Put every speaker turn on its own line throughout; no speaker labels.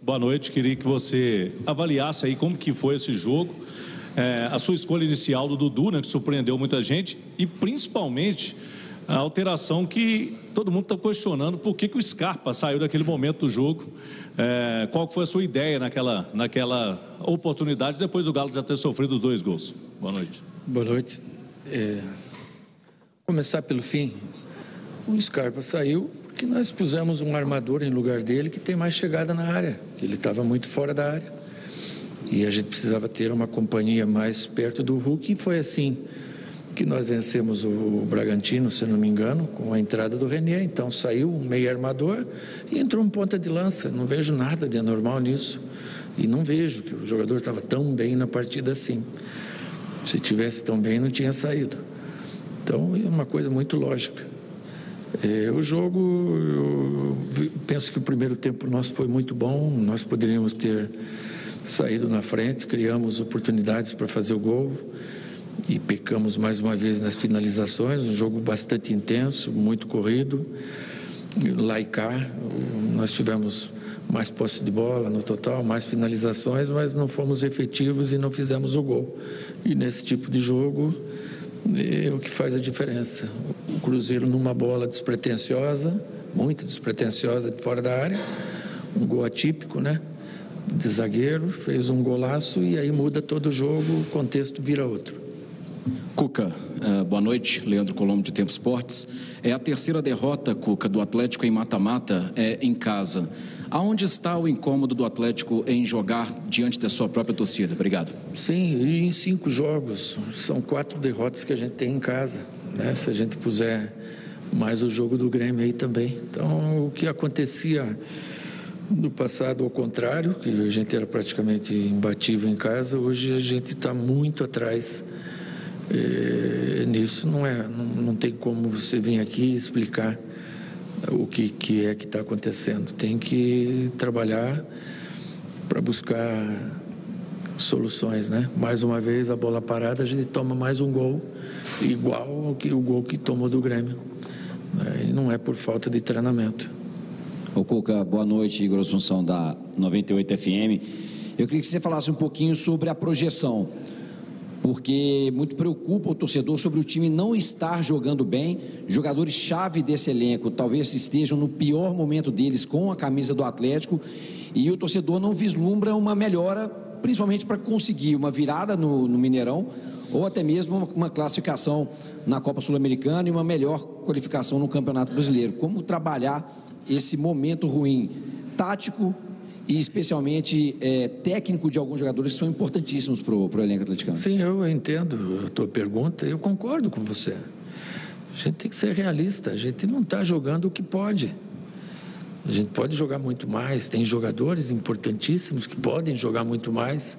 Boa noite, queria que você avaliasse aí como que foi esse jogo, a sua escolha inicial do Dudu, né, que surpreendeu muita gente, e principalmente a alteração que todo mundo está questionando, por que o Scarpa saiu daquele momento do jogo, qual foi a sua ideia naquela oportunidade, depois do Galo já ter sofrido os 2 gols. Boa noite.
Boa noite. Começar pelo fim, o Scarpa saiu porque nós pusemos um armador em lugar dele que tem mais chegada na área, que ele estava muito fora da área e a gente precisava ter uma companhia mais perto do Hulk, e foi assim que nós vencemos o Bragantino, se não me engano, com a entrada do René. Então saiu um meio armador e entrou um ponta de lança. Não vejo nada de anormal nisso e não vejo que o jogador estava tão bem na partida assim. Se tivesse tão bem, não tinha saído. Então é uma coisa muito lógica. O jogo, eu penso que o primeiro tempo nosso foi muito bom. Nós poderíamos ter saído na frente, criamos oportunidades para fazer o gol e pecamos mais uma vez nas finalizações. Um jogo bastante intenso, muito corrido. Lá e cá, nós tivemos mais posse de bola no total, mais finalizações, mas não fomos efetivos e não fizemos o gol. E nesse tipo de jogo é o que faz a diferença. O Cruzeiro, numa bola despretensiosa, muito despretensiosa, de fora da área, um gol atípico, né, de zagueiro, fez um golaço e aí muda todo o jogo, o contexto vira outro.
Cuca, boa noite, Leandro Colombo de Tempo Esportes. É a terceira derrota, Cuca, do Atlético em mata-mata em casa. Aonde está o incômodo do Atlético em jogar diante da sua própria torcida? Obrigado.
Sim, e em 5 jogos, são 4 derrotas que a gente tem em casa, né? Se a gente puser mais o jogo do Grêmio aí também. Então, o que acontecia no passado, ao contrário, que a gente era praticamente imbatível em casa, hoje a gente está muito atrás nisso. Não tem como você vir aqui e explicar o que é que está acontecendo. Tem que trabalhar para buscar soluções, né? Mais uma vez, a bola parada, a gente toma mais um gol igual ao que o gol que tomou do Grêmio. E não é por falta de treinamento.
Ô Cuca, boa noite, Igor Assunção da 98 FM. Eu queria que você falasse um pouquinho sobre a projeção, porque muito preocupa o torcedor sobre o time não estar jogando bem. Jogadores-chave desse elenco talvez estejam no pior momento deles com a camisa do Atlético, e o torcedor não vislumbra uma melhora, principalmente para conseguir uma virada no Mineirão, ou até mesmo uma classificação na Copa Sul-Americana e uma melhor qualificação no Campeonato Brasileiro. Como trabalhar esse momento ruim tático e especialmente técnico de alguns jogadores que são importantíssimos para o elenco atleticano?
Sim, eu entendo a tua pergunta, eu concordo com você. A gente tem que ser realista, a gente não está jogando o que pode. A gente pode jogar muito mais, tem jogadores importantíssimos que podem jogar muito mais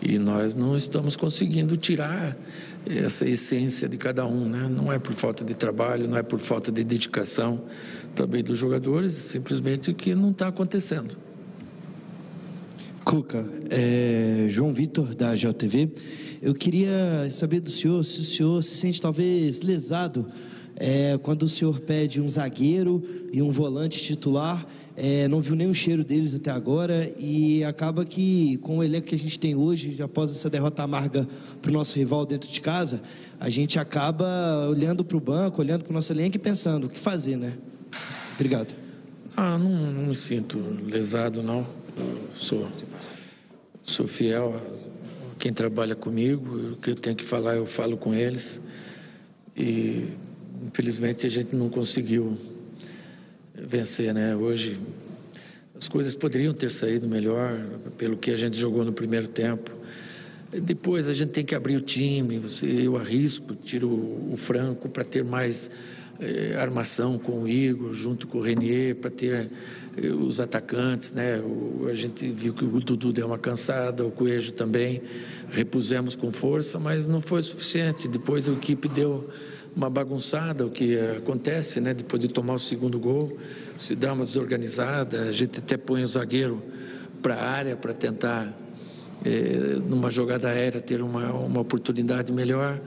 e nós não estamos conseguindo tirar essa essência de cada um, né? Não é por falta de trabalho, não é por falta de dedicação também dos jogadores, simplesmente que não está acontecendo.
Cuca, João Vitor da GeoTV, eu queria saber do senhor se o senhor se sente talvez lesado quando o senhor pede um zagueiro e um volante titular, não viu nenhum cheiro deles até agora e acaba que com o elenco que a gente tem hoje, após essa derrota amarga para o nosso rival dentro de casa, a gente acaba olhando para o banco, olhando para o nosso elenco e pensando o que fazer, né? Obrigado.
Não me sinto lesado, não. Sou fiel a quem trabalha comigo, o que eu tenho que falar eu falo com eles e infelizmente a gente não conseguiu vencer, né? Hoje as coisas poderiam ter saído melhor pelo que a gente jogou no primeiro tempo. Depois a gente tem que abrir o time, eu arrisco, tiro o Franco para ter mais armação com o Igor, junto com o René, para ter os atacantes, né? A gente viu que o Dudu deu uma cansada, o Coelho também, repusemos com força, mas não foi suficiente. Depois a equipe deu uma bagunçada, o que acontece, né? Depois de tomar o segundo gol, se dá uma desorganizada, a gente até põe o zagueiro para a área para tentar, numa jogada aérea, ter uma oportunidade melhor,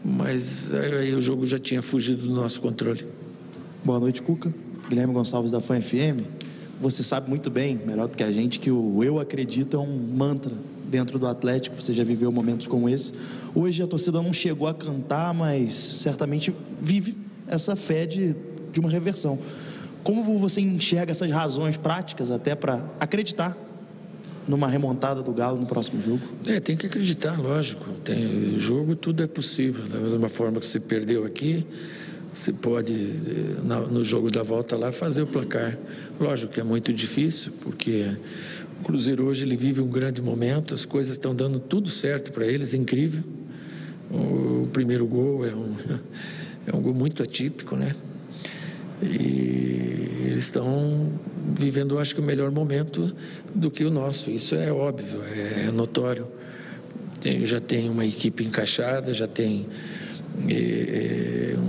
mas aí o jogo já tinha fugido do nosso controle.
Boa noite, Cuca. Guilherme Gonçalves da FAN FM. você sabe muito bem, melhor do que a gente, que o eu acredito é um mantra dentro do Atlético. Você já viveu momentos como esse. Hoje a torcida não chegou a cantar, mas certamente vive essa fé de uma reversão. Como você enxerga essas razões práticas até para acreditar numa remontada do Galo no próximo jogo?
Tem que acreditar, lógico. Tem jogo, tudo é possível. Da mesma forma que você perdeu aqui, você pode, no jogo da volta lá, fazer o placar. Lógico que é muito difícil, porque o Cruzeiro hoje ele vive um grande momento, as coisas estão dando tudo certo para eles, é incrível. O primeiro gol é um gol muito atípico, né? E eles estão vivendo, acho que, o melhor momento do que o nosso. Isso é óbvio, é notório. Já tem uma equipe encaixada, já tem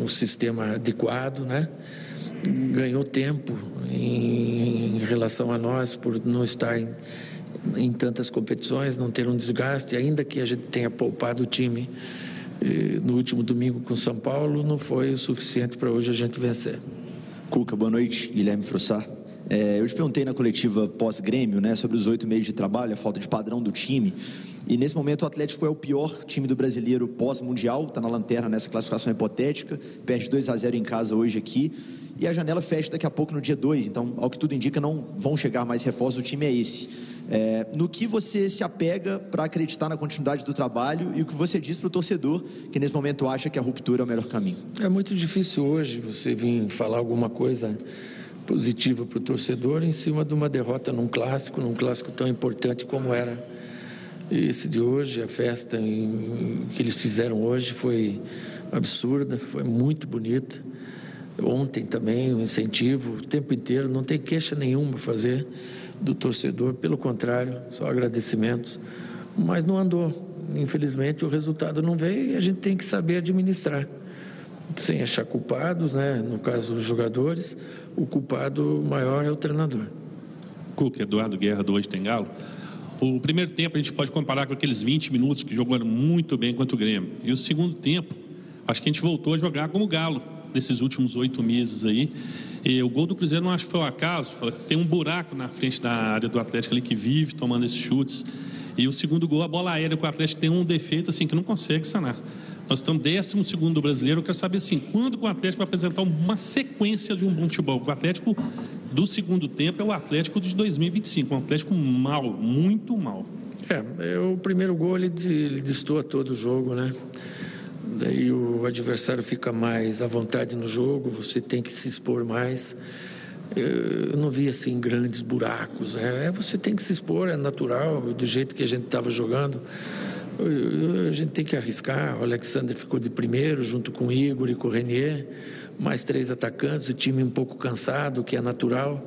um sistema adequado, né? Ganhou tempo em relação a nós por não estar em tantas competições, não ter um desgaste, ainda que a gente tenha poupado o time no último domingo com São Paulo, não foi o suficiente para hoje a gente vencer.
Cuca, boa noite. Guilherme Frussar. Eu te perguntei na coletiva pós-Grêmio, né, sobre os 8 meses de trabalho, a falta de padrão do time. E nesse momento o Atlético é o pior time do brasileiro pós-mundial, está na lanterna nessa classificação hipotética, perde 2-0 em casa hoje aqui. E a janela fecha daqui a pouco no dia 2, então, ao que tudo indica, não vão chegar mais reforços, o time é esse. No que você se apega para acreditar na continuidade do trabalho e o que você diz para o torcedor que nesse momento acha que a ruptura é o melhor caminho? É muito difícil hoje você vir falar alguma coisa positiva para o torcedor em cima de uma derrota num clássico tão importante como era esse de hoje. A festa que eles fizeram hoje foi absurda, foi muito bonita. Ontem também, o incentivo, o tempo inteiro, não tem queixa nenhuma a fazer do torcedor, pelo contrário, só agradecimentos, mas não andou. Infelizmente, o resultado não veio e a gente tem que saber administrar, sem achar culpados, né? No caso, os jogadores, o culpado maior é o treinador.
Cuca, Eduardo Guerra, do Hoje Tem Galo. O primeiro tempo a gente pode comparar com aqueles 20 minutos que jogaram muito bem contra o Grêmio. E o segundo tempo, acho que a gente voltou a jogar como Galo nesses últimos 8 meses aí. E o gol do Cruzeiro não acho que foi um acaso. Tem um buraco na frente da área do Atlético ali que vive tomando esses chutes. E o segundo gol, a bola aérea com o Atlético tem um defeito assim que não consegue sanar. Nós estamos 12º do brasileiro. Eu quero saber assim, quando que o Atlético vai apresentar uma sequência de um bom futebol? O Atlético do segundo tempo é o Atlético de 2025, um Atlético mal, muito mal.
O primeiro gol ele destoa todo o jogo, né? Daí o adversário fica mais à vontade no jogo, você tem que se expor mais. Eu não vi assim grandes buracos, você tem que se expor, é natural, do jeito que a gente estava jogando. A gente tem que arriscar. O Alexander ficou de primeiro junto com o Igor e com o Renier, mais 3 atacantes, o time um pouco cansado, que é natural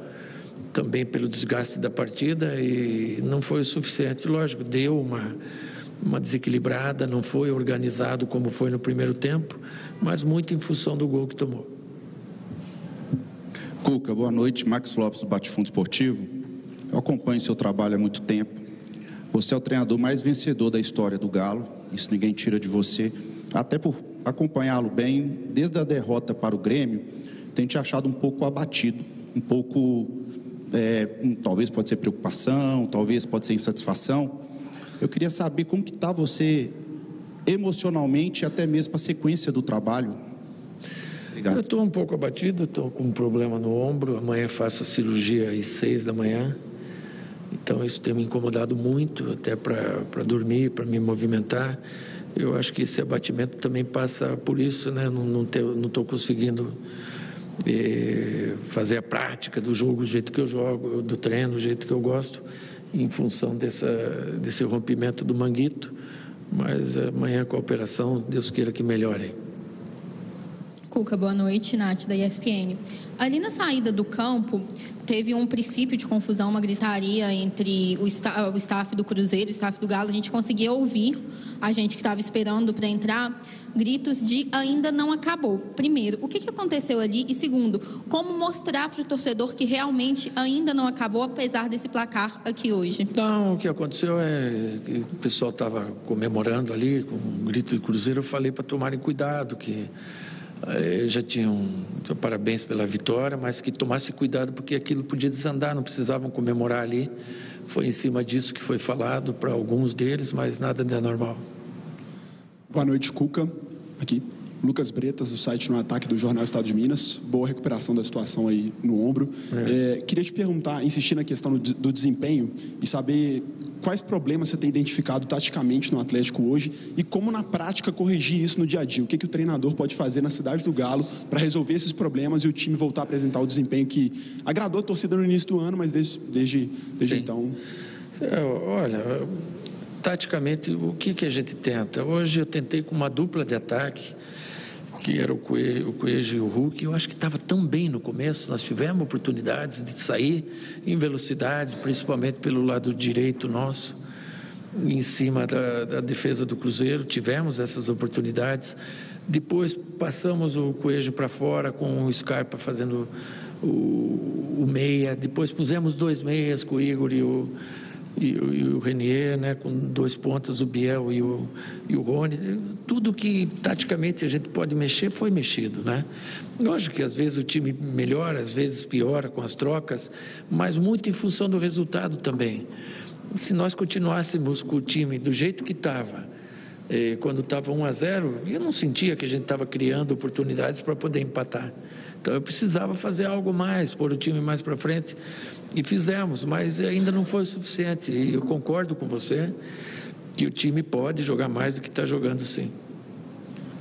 também pelo desgaste da partida, e não foi o suficiente. Lógico, deu uma desequilibrada, não foi organizado como foi no primeiro tempo, mas muito em função do gol que tomou.
Cuca, boa noite. Max Lopes, do Bate-Fundo Esportivo. Eu acompanho seu trabalho há muito tempo. Você é o treinador mais vencedor da história do Galo, isso ninguém tira de você. Até por acompanhá-lo bem, desde a derrota para o Grêmio, tem te achado um pouco abatido, um pouco, talvez pode ser preocupação, talvez pode ser insatisfação. Eu queria saber como que está você emocionalmente, até mesmo para a sequência do trabalho. Obrigado.
Eu estou um pouco abatido, estou com um problema no ombro. Amanhã faço a cirurgia às 6 da manhã. Então isso tem me incomodado muito, até para dormir, para me movimentar. Eu acho que esse abatimento também passa por isso, né? Não estou conseguindo fazer a prática do jogo do jeito que eu jogo, do treino do jeito que eu gosto, em função desse rompimento do manguito. Mas amanhã com a operação, Deus queira que melhore.
Cuca, boa noite, Nath, da ESPN. Ali na saída do campo, teve um princípio de confusão, uma gritaria entre o staff do Cruzeiro e o staff do Galo. A gente conseguia ouvir, a gente que estava esperando para entrar, gritos de ainda não acabou. Primeiro, o que aconteceu ali? E segundo, como mostrar para o torcedor que realmente ainda não acabou, apesar desse placar aqui hoje?
Não, o que aconteceu é que o pessoal estava comemorando ali com um grito de Cruzeiro. Eu falei para tomarem cuidado, que já tinham parabéns pela vitória, mas que tomasse cuidado porque aquilo podia desandar, não precisavam comemorar ali. Foi em cima disso que foi falado para alguns deles, mas nada de anormal.
Boa noite, Cuca. Aqui, Lucas Bretas, do site No Ataque do Jornal Estado de Minas. Boa recuperação da situação aí no ombro. Queria te perguntar, insistir na questão do desempenho e saber quais problemas você tem identificado taticamente no Atlético hoje e como na prática corrigir isso no dia a dia. O que o treinador pode fazer na cidade do Galo para resolver esses problemas e o time voltar a apresentar o desempenho que agradou a torcida no início do ano, mas desde então...
Olha, taticamente, o que a gente tenta? Hoje eu tentei com uma dupla de ataque, que era o Coelho e o Hulk. Eu acho que estava tão bem no começo, nós tivemos oportunidades de sair em velocidade, principalmente pelo lado direito nosso, em cima da defesa do Cruzeiro, tivemos essas oportunidades. Depois passamos o Coelho para fora com o Scarpa fazendo o meia, depois pusemos 2 meias com o Igor e o Renier, né, com 2 pontas, o Biel e o Rony. Tudo que taticamente a gente pode mexer foi mexido, né? Lógico que às vezes o time melhora, às vezes piora com as trocas, mas muito em função do resultado também. Se nós continuássemos com o time do jeito que estava, quando estava 1-0, eu não sentia que a gente estava criando oportunidades para poder empatar. Então eu precisava fazer algo mais, pôr o time mais para frente. E fizemos, mas ainda não foi o suficiente. E eu concordo com você que o time pode jogar mais do que está jogando, sim.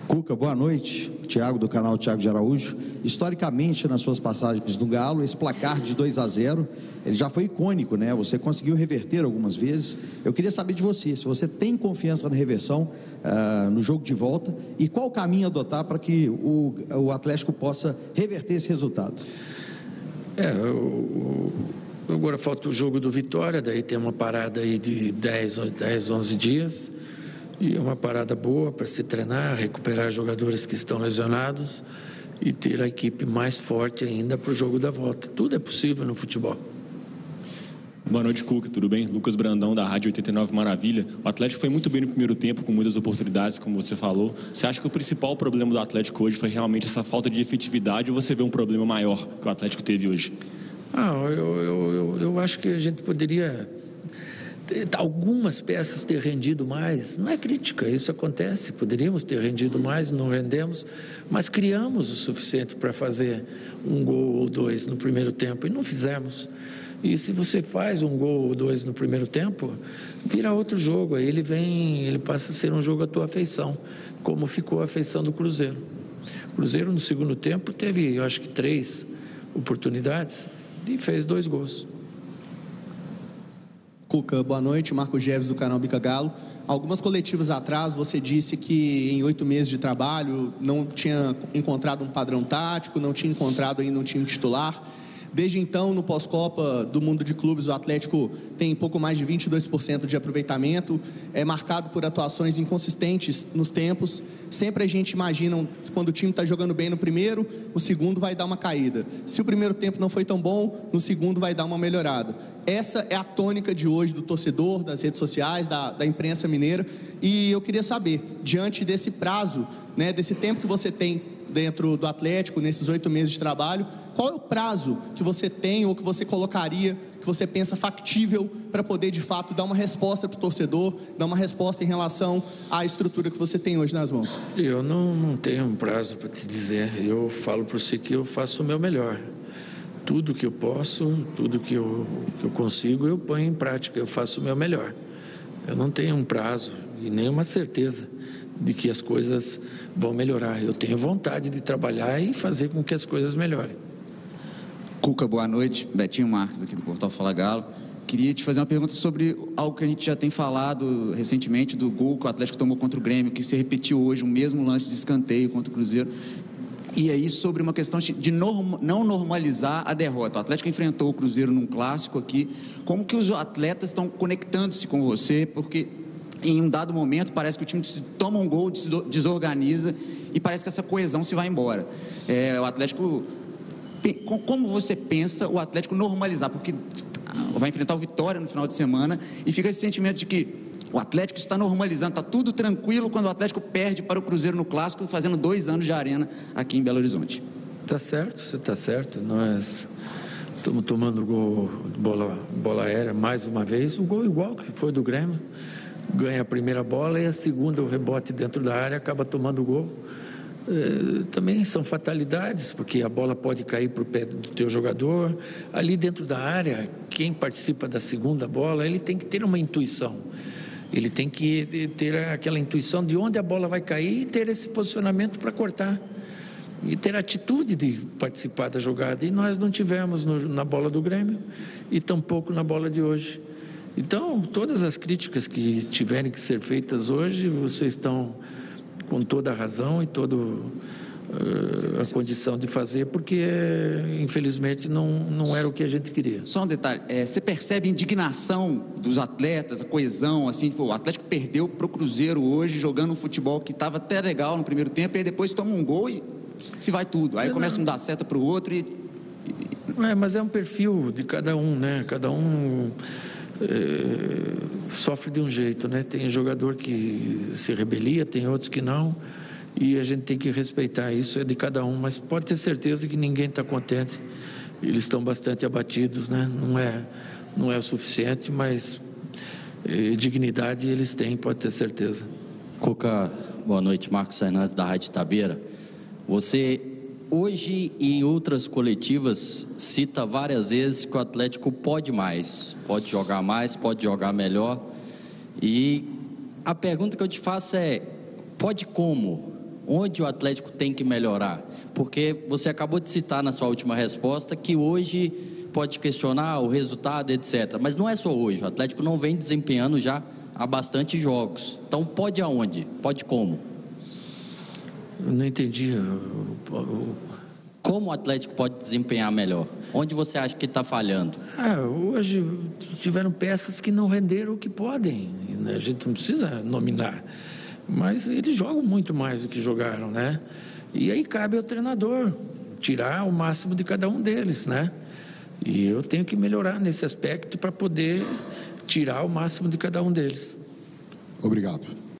Cuca, boa noite. Tiago, do canal Tiago de Araújo. Historicamente, nas suas passagens no Galo, esse placar de 2-0, ele já foi icônico, né? Você conseguiu reverter algumas vezes. Eu queria saber de você, se você tem confiança na reversão no jogo de volta e qual caminho adotar para que o Atlético possa reverter esse resultado.
Agora falta o jogo do Vitória, daí tem uma parada aí de 10, 11 dias, e é uma parada boa para se treinar, recuperar jogadores que estão lesionados e ter a equipe mais forte ainda para o jogo da volta. Tudo é possível no futebol.
Boa noite, Cuca, tudo bem? Lucas Brandão, da Rádio 89 Maravilha. O Atlético foi muito bem no primeiro tempo, com muitas oportunidades, como você falou. Você acha que o principal problema do Atlético hoje foi realmente essa falta de efetividade ou você vê um problema maior que o Atlético teve hoje?
Eu acho que a gente poderia algumas peças ter rendido mais. Não é crítica, isso acontece. Poderíamos ter rendido mais, não rendemos, mas criamos o suficiente para fazer um gol ou 2 no primeiro tempo e não fizemos. E se você faz um gol ou 2 no primeiro tempo, vira outro jogo. Aí ele passa a ser um jogo à tua afeição, como ficou a afeição do Cruzeiro. O Cruzeiro no segundo tempo teve, eu acho que 3 oportunidades e fez 2 gols.
Cuca, boa noite, Marco Geves do canal Bica Galo. Algumas coletivas atrás você disse que em 8 meses de trabalho não tinha encontrado um padrão tático, não tinha encontrado ainda um time titular. Desde então, no pós-Copa do Mundo de Clubes, o Atlético tem pouco mais de 22% de aproveitamento, é marcado por atuações inconsistentes nos tempos. Sempre a gente imagina, quando o time está jogando bem no primeiro, o segundo vai dar uma caída. Se o primeiro tempo não foi tão bom, no segundo vai dar uma melhorada. Essa é a tônica de hoje do torcedor, das redes sociais, da imprensa mineira. E eu queria saber, diante desse prazo, né, desse tempo que você tem dentro do Atlético, nesses 8 meses de trabalho, qual é o prazo que você tem ou que você colocaria, que você pensa factível para poder, de fato, dar uma resposta para o torcedor, dar uma resposta em relação à estrutura que você tem hoje nas mãos?
Eu não tenho um prazo para te dizer. Eu falo para você que eu faço o meu melhor. Tudo que eu posso, tudo que eu consigo, eu ponho em prática. Eu faço o meu melhor. Eu não tenho um prazo e nenhuma certeza de que as coisas vão melhorar. Eu tenho vontade de trabalhar e fazer com que as coisas melhorem.
Cuca, boa noite. Betinho Marques, aqui do Portal Fala Galo. Queria te fazer uma pergunta sobre algo que a gente já tem falado recentemente, do gol que o Atlético tomou contra o Grêmio, que se repetiu hoje, o mesmo lance de escanteio contra o Cruzeiro. E aí, sobre uma questão de não normalizar a derrota. O Atlético enfrentou o Cruzeiro num clássico aqui. Como que os atletas estão conectando-se com você? Porque em um dado momento parece que o time toma um gol, desorganiza e parece que essa coesão se vai embora. O Atlético... Como você pensa o Atlético normalizar? Porque vai enfrentar o Vitória no final de semana e fica esse sentimento de que O Atlético está normalizando, está tudo tranquilo quando o Atlético perde para o Cruzeiro no Clássico, fazendo 2 anos de arena aqui em Belo Horizonte.
Tá certo, você está certo. Nós estamos tomando gol de bola aérea mais uma vez. O gol igual que foi do Grêmio. Ganha a primeira bola e a segunda, o rebote dentro da área, acaba tomando o gol. Também são fatalidades, porque a bola pode cair para o pé do teu jogador. Ali dentro da área, quem participa da segunda bola, ele tem que ter uma intuição. Ele tem que ter aquela intuição de onde a bola vai cair e ter esse posicionamento para cortar. E ter a atitude de participar da jogada. E nós não tivemos na bola do Grêmio e tampouco na bola de hoje. Então, todas as críticas que tiverem que ser feitas hoje, vocês estão com toda a razão e toda a condição de fazer, porque infelizmente não era o que a gente queria.
Só um detalhe, você percebe a indignação dos atletas, a coesão, assim, o Atlético perdeu para o Cruzeiro hoje, jogando um futebol que estava até legal no primeiro tempo, e aí depois toma um gol e se vai tudo, aí começa a um dar seta para o outro
mas é um perfil de cada um, né? Cada um sofre de um jeito, né? Tem jogador que se rebelia, tem outros que não, e a gente tem que respeitar isso, é de cada um, mas pode ter certeza que ninguém está contente, eles estão bastante abatidos, né? Não é o suficiente, mas dignidade eles têm, pode ter certeza.
Cuca, boa noite, Marcos Fernandes da Rádio Itabeira. Você hoje e em outras coletivas cita várias vezes que o Atlético pode mais, pode jogar mais, pode jogar melhor, e a pergunta que eu te faço é: pode como? Onde o Atlético tem que melhorar? Porque você acabou de citar na sua última resposta que hoje pode questionar o resultado, etc. Mas não é só hoje, o Atlético não vem desempenhando já há bastante jogos. Então pode aonde? Pode como?
Eu não entendi.
Como o Atlético pode desempenhar melhor? Onde você acha que está falhando?
Hoje tiveram peças que não renderam o que podem. A gente não precisa nominar. Mas eles jogam muito mais do que jogaram, né? E aí cabe ao treinador tirar o máximo de cada um deles, né? E eu tenho que melhorar nesse aspecto para poder tirar o máximo de cada um deles.
Obrigado.